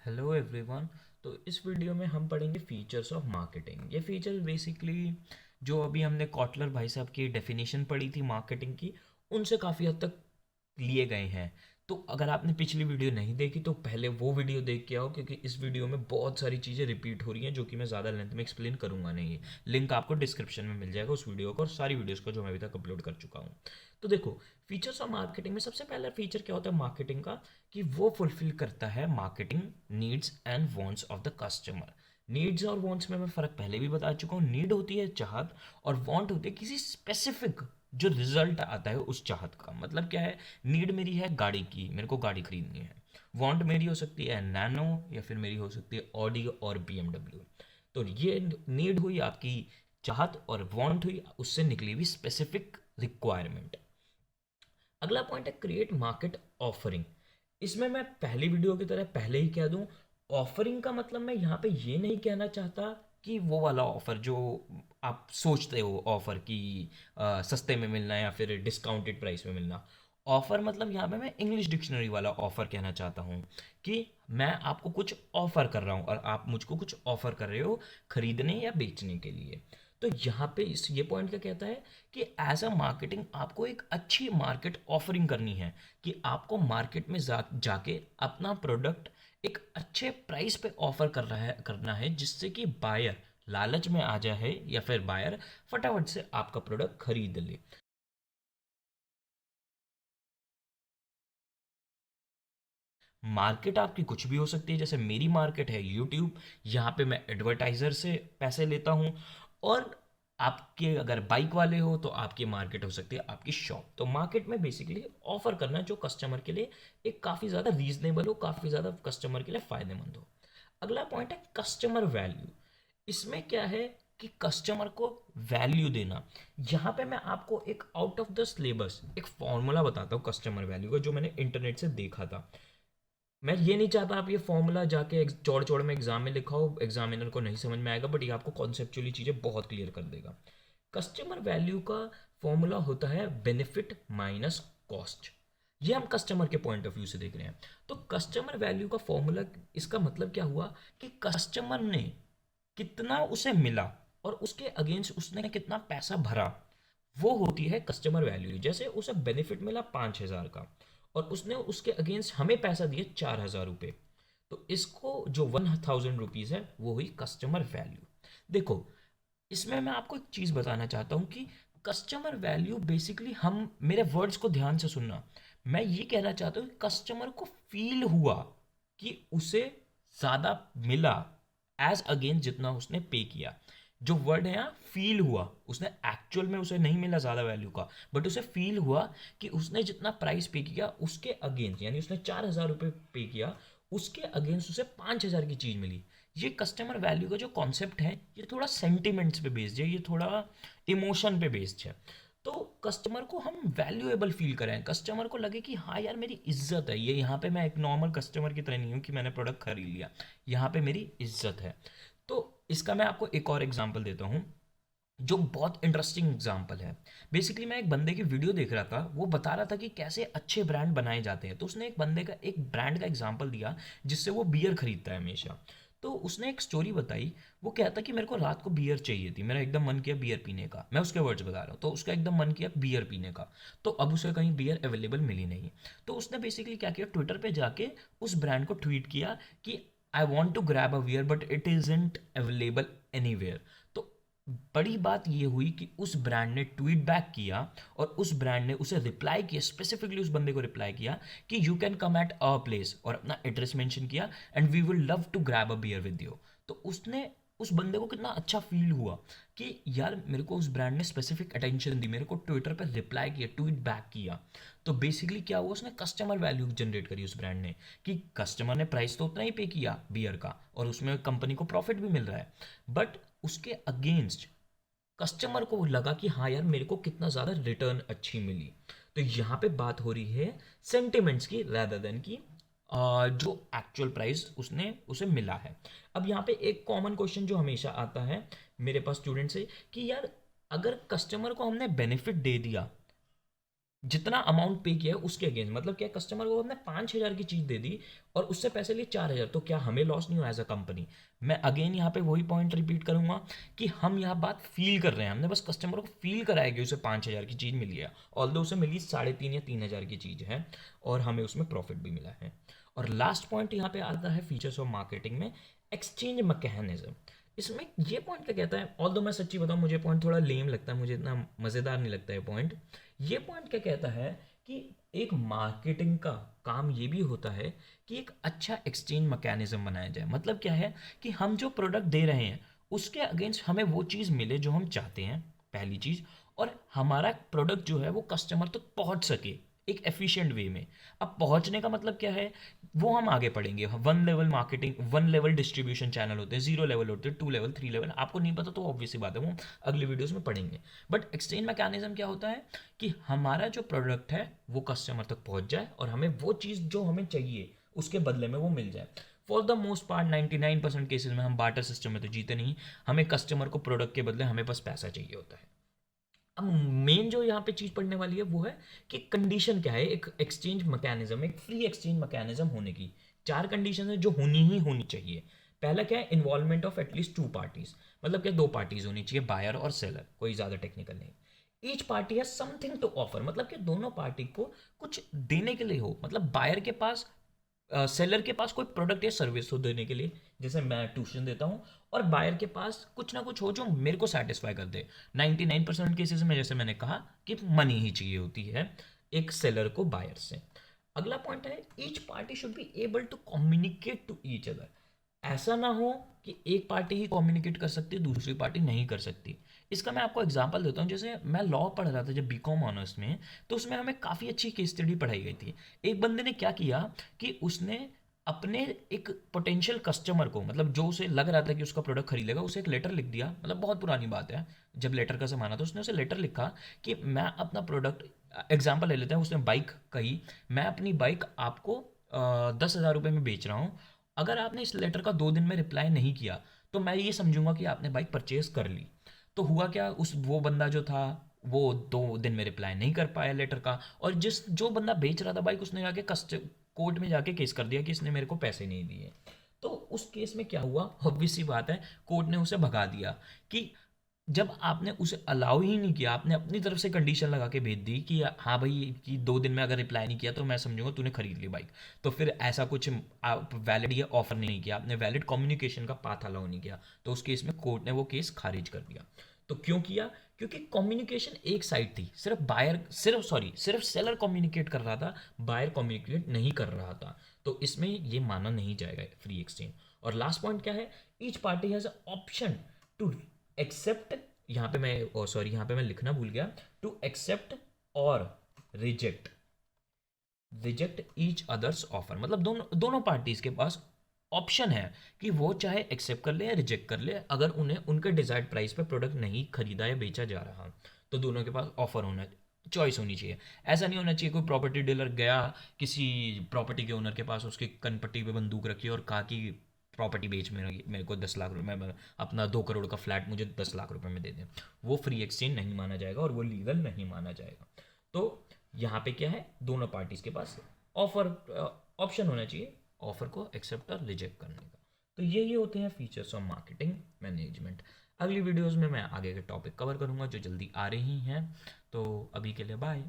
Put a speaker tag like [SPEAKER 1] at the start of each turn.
[SPEAKER 1] Hello everyone. तो इस video में हम पढ़ेंगे फीचर्स ऑफ मार्केटिंग। ये फीचर बेसिकली जो अभी हमने कॉटलर भाई साहब की डेफिनेशन पढ़ी थी मार्केटिंग की, उनसे काफ़ी हद तक लिए गए हैं। तो अगर आपने पिछली वीडियो नहीं देखी तो पहले वो वीडियो देख के आओ, क्योंकि इस वीडियो में बहुत सारी चीज़ें रिपीट हो रही हैं जो कि मैं ज़्यादा लेंथ में एक्सप्लेन करूंगा नहीं। लिंक आपको डिस्क्रिप्शन में मिल जाएगा उस वीडियो का और सारी वीडियोस का जो मैं अभी तक अपलोड कर चुका हूँ। तो देखो, फीचर्स ऑफ मार्केटिंग में सबसे पहला फीचर क्या होता है मार्केटिंग का, कि वो फुलफिल करता है marketing needs and wants of the customer. Needs और वांट्स में मैं फ़र्क पहले भी बता चुका हूँ। नीड होती है चाहत और वांट होती है किसी स्पेसिफिक जो रिजल्ट आता है उस चाहत का। मतलब क्या है, नीड मेरी है गाड़ी की, मेरे को गाड़ी खरीदनी है। वांट मेरी हो सकती है नैनो, या फिर मेरी हो सकती है ऑडी और बीएमडब्ल्यू। तो ये नीड हुई आपकी चाहत और वांट हुई उससे निकली हुई स्पेसिफिक रिक्वायरमेंट। अगला पॉइंट है क्रिएट मार्केट ऑफरिंग। इसमें मैं पहली वीडियो की तरह पहले ही कह दूं, ऑफरिंग का मतलब मैं यहाँ पे ये नहीं कहना चाहता कि वो वाला ऑफर जो आप सोचते हो ऑफर की सस्ते में मिलना या फिर डिस्काउंटेड प्राइस में मिलना। ऑफर मतलब यहाँ पे मैं इंग्लिश डिक्शनरी वाला ऑफर कहना चाहता हूँ, कि मैं आपको कुछ ऑफर कर रहा हूँ और आप मुझको कुछ ऑफर कर रहे हो खरीदने या बेचने के लिए। तो यहाँ पे इस ये पॉइंट क्या कहता है कि एज अ मार्केटिंग आपको एक अच्छी मार्केट ऑफरिंग करनी है, कि आपको मार्केट में जाके अपना प्रोडक्ट एक अच्छे प्राइस पे ऑफर करना है जिससे कि बायर लालच में आ जाए या फिर बायर फटाफट से आपका प्रोडक्ट खरीद ले। मार्केट आपकी कुछ भी हो सकती है, जैसे मेरी मार्केट है यूट्यूब। यहाँ पे मैं एडवर्टाइज़र से पैसे लेता हूँ। और आपके अगर बाइक वाले हो तो आपकी मार्केट हो सकती है आपकी शॉप। तो मार्केट में बेसिकली ऑफर करना जो कस्टमर के लिए एक काफ़ी ज़्यादा रीजनेबल हो, काफ़ी ज़्यादा कस्टमर के लिए फ़ायदेमंद हो। अगला पॉइंट है कस्टमर वैल्यू। इसमें क्या है कि कस्टमर को वैल्यू देना। यहाँ पे मैं आपको एक आउट ऑफ द सिलेबस एक फॉर्मूला बताता हूँ कस्टमर वैल्यू का, जो मैंने इंटरनेट से देखा था। मैं ये नहीं चाहता आप ये फॉर्मूला जाके चौड़ चौड़ में एग्जाम में लिखाओ, एग्जामिनर को नहीं समझ में आएगा, बट ये आपको कॉन्सेप्चुअली चीज़ें बहुत क्लियर कर देगा। कस्टमर वैल्यू का फॉर्मूला होता है बेनिफिट माइनस कॉस्ट। ये हम कस्टमर के पॉइंट ऑफ व्यू से देख रहे हैं। तो कस्टमर वैल्यू का फॉर्मूला, इसका मतलब क्या हुआ कि कस्टमर ने कितना उसे मिला और उसके अगेंस्ट उसने कितना पैसा भरा, वो होती है कस्टमर वैल्यू। जैसे उसे बेनिफिट मिला 5,000 का और उसने उसके अगेंस्ट हमें पैसा दिए 4,000 रुपये, तो इसको जो 1,000 रुपीज़ है वो हुई कस्टमर वैल्यू। देखो, इसमें मैं आपको एक चीज़ बताना चाहता हूँ कि कस्टमर वैल्यू बेसिकली, हम मेरे वर्ड्स को ध्यान से सुनना, मैं ये कहना चाहता हूँ कि कस्टमर को फील हुआ कि उसे ज़्यादा मिला एज अगेंस्ट जितना उसने पे किया। जो वर्ड है यहाँ फील हुआ, उसने एक्चुअल में उसे नहीं मिला ज़्यादा वैल्यू का, बट उसे फील हुआ कि उसने जितना प्राइस पे किया उसके अगेंस्ट, यानी उसने 4,000 रुपये पे किया, उसके अगेंस्ट उसे 5,000 की चीज़ मिली। ये कस्टमर वैल्यू का जो कॉन्सेप्ट है ये थोड़ा सेंटिमेंट्स पे बेस्ड है, ये थोड़ा इमोशन पे बेस्ड है। तो कस्टमर को हम वैल्यूएबल फील करें, कस्टमर को लगे कि हाँ यार मेरी इज्जत है, ये यहाँ पे मैं एक नॉर्मल कस्टमर की तरह नहीं हूँ कि मैंने प्रोडक्ट खरीद लिया, यहाँ पे मेरी इज्जत है। तो इसका मैं आपको एक और एग्जांपल देता हूँ जो बहुत इंटरेस्टिंग एग्जाम्पल है। बेसिकली मैं एक बंदे की वीडियो देख रहा था, वो बता रहा था कि कैसे अच्छे ब्रांड बनाए जाते हैं। तो उसने एक बंदे का एक ब्रांड का एग्जाम्पल दिया जिससे वो बियर खरीदता है हमेशा। तो उसने एक स्टोरी बताई। वो कहता कि मेरे को रात को बियर चाहिए थी, मेरा एकदम मन किया बियर पीने का, मैं उसके वर्ड्स बता रहा हूँ। तो उसका एकदम मन किया बियर पीने का, तो अब उसे कहीं बियर अवेलेबल मिली नहीं। तो उसने बेसिकली क्या किया, ट्विटर पे जाके उस ब्रांड को ट्वीट किया कि I want to grab a beer but it isn't available any. तो बड़ी बात ये हुई कि उस ब्रांड ने ट्वीट बैक किया और उस ब्रांड ने उसे रिप्लाई किया, स्पेसिफिकली उस बंदे को रिप्लाई किया कि you can come at a place, और अपना एड्रेस मेंशन किया, and we will love to grab a beer with you. तो उसने उस बंदे को कितना अच्छा फील हुआ कि यार मेरे को उस ब्रांड ने स्पेसिफिक अटेंशन दी, मेरे को ट्विटर पर रिप्लाई किया, ट्वीट बैक किया। तो बेसिकली क्या हुआ, उसने कस्टमर वैल्यू जनरेट करी उस ब्रांड ने, कि कस्टमर ने प्राइस तो उतना ही पे किया बियर का और उसमें कंपनी को प्रॉफिट भी मिल रहा है, बट उसके अगेंस्ट कस्टमर को लगा कि हाँ यार मेरे को कितना ज़्यादा रिटर्न अच्छी मिली। तो यहाँ पे बात हो रही है सेंटिमेंट्स की rather देन की जो एक्चुअल प्राइस उसने उसे मिला है। अब यहाँ पे एक कॉमन क्वेश्चन जो हमेशा आता है मेरे पास स्टूडेंट से, कि यार अगर कस्टमर को हमने बेनिफिट दे दिया, जितना अमाउंट पे किया है उसके अगेंस्ट, मतलब क्या कस्टमर को हमने 5,000 की चीज़ दे दी और उससे पैसे लिए 4,000, तो क्या हमें लॉस नहीं हुआ एज अ कंपनी? मैं अगेन यहाँ पे वही पॉइंट रिपीट करूंगा कि हम यहाँ बात फील कर रहे हैं, हमने बस कस्टमर को फील कराया कि उसे 5,000 की चीज़ मिली है, ऑल्दो उसे मिली 3,500 या 3,000 की चीज़ है और हमें उसमें प्रॉफिट भी मिला है। और लास्ट पॉइंट यहाँ पे आता है फीचर्स ऑफ मार्केटिंग में, एक्सचेंज मैकेनिज्म। इसमें ये पॉइंट क्या कहता है, ऑल्दो मैं सच्ची बताऊं मुझे पॉइंट थोड़ा लेम लगता है, मुझे इतना मज़ेदार नहीं लगता है पॉइंट। ये पॉइंट क्या कहता है कि एक मार्केटिंग का काम ये भी होता है कि एक अच्छा एक्सचेंज मैकेनिज्म बनाया जाए। मतलब क्या है कि हम जो प्रोडक्ट दे रहे हैं उसके अगेंस्ट हमें वो चीज़ मिले जो हम चाहते हैं, पहली चीज़, और हमारा प्रोडक्ट जो है वो कस्टमर तक पहुंच सके एक एफिशिएंट वे में। अब पहुंचने का मतलब क्या है, वो हम आगे पढ़ेंगे। One level marketing, one level distribution channel होते हैं, जीरो लेवल होते हैं, टू लेवल, थ्री लेवल, आपको नहीं पता तो ऑब्वियस सी बात है, वो अगले वीडियोस में पढ़ेंगे। बट एक्सचेंज मैकेनिज्म क्या होता है कि हमारा जो प्रोडक्ट है वो कस्टमर तक पहुंच जाए और हमें वो चीज़ जो हमें चाहिए उसके बदले में वो मिल जाए। For the most part 99% cases में हम बार्टर सिस्टम में तो जीते नहीं, हमें कस्टमर को प्रोडक्ट के बदले हमें बस पैसा चाहिए होता है। अब मेन जो यहाँ पे चीज़ पढ़ने वाली है वो है कि कंडीशन क्या है एक एक्सचेंज मैकेनिज्म, एक फ्री एक्सचेंज मैकेनिज्म होने की। चार कंडीशन है जो होनी ही होनी चाहिए। पहला क्या है, involvement of at least to parties, मतलब क्या दो पार्टीज होनी चाहिए, बायर और सेलर, कोई ज़्यादा टेक्निकल नहीं। ईच पार्टी है समथिंग टू ऑफर, मतलब कि दोनों पार्टी को कुछ देने के लिए हो, मतलब बायर के पास, सेलर के पास कोई प्रोडक्ट या सर्विस हो देने के लिए, जैसे मैं ट्यूशन देता हूँ, और बायर के पास कुछ ना कुछ हो जो मेरे को सेटिस्फाई कर दे। 99% केसेस में जैसे मैंने कहा कि मनी ही चाहिए होती है एक सेलर को बायर से। अगला पॉइंट है each party should be able to communicate to each other. ऐसा ना हो कि एक पार्टी ही कम्युनिकेट कर सकती है, दूसरी पार्टी नहीं कर सकती। इसका मैं आपको एग्जांपल देता हूँ। जैसे मैं लॉ पढ़ रहा था जब बीकॉम ऑनर्स में, तो उसमें हमें काफ़ी अच्छी केस स्टडी पढ़ाई गई थी। एक बंदे ने क्या किया कि उसने अपने एक पोटेंशियल कस्टमर को, मतलब जो उसे लग रहा था कि उसका प्रोडक्ट खरीदेगा, उसे एक लेटर लिख दिया, मतलब बहुत पुरानी बात है जब लेटर का ज़माना था, उसने उसे लेटर लिखा कि मैं अपना प्रोडक्ट, एग्जाम्पल ले लेते हैं, उसने बाइक कही, मैं अपनी बाइक आपको 10,000 रुपये में बेच रहा हूँ, अगर आपने इस लेटर का 2 दिन में रिप्लाई नहीं किया तो मैं ये समझूंगा कि आपने बाइक परचेज कर ली। तो हुआ क्या, उस वो बंदा जो था वो 2 दिन में रिप्लाई नहीं कर पाया लेटर का, और जिस जो बंदा बेच रहा था बाइक, उसने जाके कोर्ट में जाके केस कर दिया कि इसने मेरे को पैसे नहीं दिए। तो उस केस में क्या हुआ, ऑब्वियस सी बात है, कोर्ट ने उसे भगा दिया कि जब आपने उसे अलाउ ही नहीं किया, आपने अपनी तरफ से कंडीशन लगा के भेज दी कि हाँ भाई कि 2 दिन में अगर रिप्लाई नहीं किया तो मैं समझूंगा तूने खरीद ली बाइक, तो फिर ऐसा कुछ आप वैलिड ये ऑफर नहीं किया, आपने वैलिड कम्युनिकेशन का पाथ अलाउ नहीं किया, तो उस केस में कोर्ट ने वो केस खारिज कर दिया। तो क्यों किया, क्योंकि कम्युनिकेशन एक साइड थी, सिर्फ बायर, सिर्फ सेलर कम्युनिकेट कर रहा था, बायर कम्युनिकेट नहीं कर रहा था। तो इसमें ये माना नहीं जाएगा फ्री एक्सचेंज। और लास्ट पॉइंट क्या है, each party has option to accept, यहाँ पे मैं सॉरी यहाँ पे मैं लिखना भूल गया, टू एक्सेप्ट और reject, reject each others offer, मतलब दोनों दोनों पार्टीज के पास ऑप्शन है कि वो चाहे एक्सेप्ट कर ले या रिजेक्ट कर ले, अगर उन्हें उनके डिजायर्ड प्राइस पे प्रोडक्ट नहीं खरीदा या बेचा जा रहा, तो दोनों के पास ऑफर होना, चॉइस होनी चाहिए। ऐसा नहीं होना चाहिए कोई प्रॉपर्टी डीलर गया किसी प्रॉपर्टी के ओनर के पास, उसकी कनपट्टी पे बंदूक रखी और कहा कि प्रॉपर्टी बेच, मेरे को 10 लाख रुपए में अपना 2 करोड़ का फ्लैट मुझे 10 लाख रुपए में दे दें। वो फ्री एक्सचेंज नहीं माना जाएगा और वो लीगल नहीं माना जाएगा। तो यहाँ पे क्या है, दोनों पार्टीज के पास ऑफर, ऑप्शन होना चाहिए ऑफर को एक्सेप्ट और रिजेक्ट करने का। तो ये होते हैं फीचर्स ऑफ मार्केटिंग मैनेजमेंट। अगली वीडियोस में मैं आगे के टॉपिक कवर करूँगा जो जल्दी आ रही हैं। तो अभी के लिए बाय।